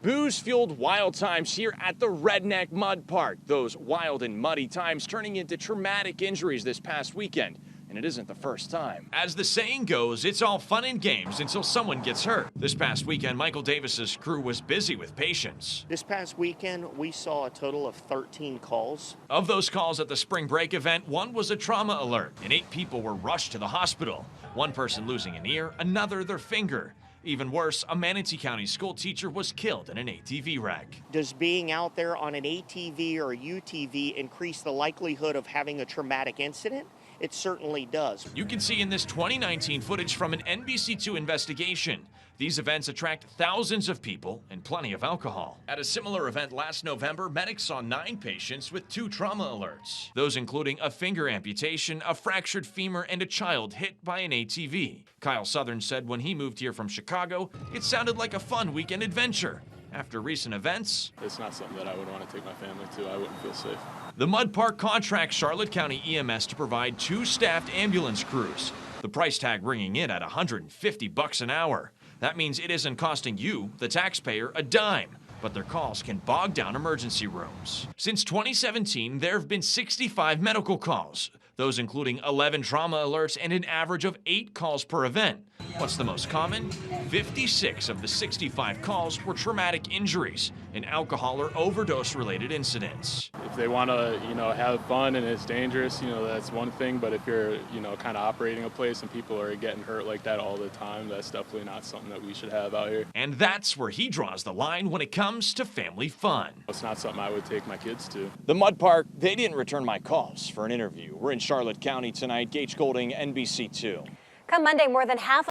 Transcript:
Booze-fueled wild times here at the Redneck Mud Park. Those wild and muddy times turning into traumatic injuries this past weekend. And it isn't the first time. As the saying goes, it's all fun and games until someone gets hurt. This past weekend, Michael Davis's crew was busy with patients. This past weekend, we saw a total of 13 calls. Of those calls at the spring break event, one was a trauma alert, and 8 people were rushed to the hospital. One person losing an ear, another their finger. Even worse, a Manatee County school teacher was killed in an ATV wreck. Does being out there on an ATV or a UTV increase the likelihood of having a traumatic incident? It certainly does. You can see in this 2019 footage from an NBC2 investigation. These events attract thousands of people and plenty of alcohol. At a similar event last November, medics saw 9 patients with 2 trauma alerts. Those including a finger amputation, a fractured femur, and a child hit by an ATV. Kyle Southern said when he moved here from Chicago, it sounded like a fun weekend adventure. After recent events, it's not something that I would want to take my family to. I wouldn't feel safe. The Mud Park contracts Charlotte County EMS to provide 2 staffed ambulance crews. The price tag ringing in at $150 an hour. That means it isn't costing you, the taxpayer, a dime, but their calls can bog down emergency rooms. Since 2017, there have been 65 medical calls, those including 11 trauma alerts and an average of 8 calls per event. What's the most common? 56 of the 65 calls were traumatic injuries and alcohol or overdose-related incidents. If they want to, have fun and it's dangerous, that's one thing. But if you're, kind of operating a place and people are getting hurt like that all the time, that's definitely not something that we should have out here. And that's where he draws the line when it comes to family fun. It's not something I would take my kids to. The Mud Park, they didn't return my calls for an interview. We're in Charlotte County tonight. Gage, Goulding, NBC2. Come Monday, more than half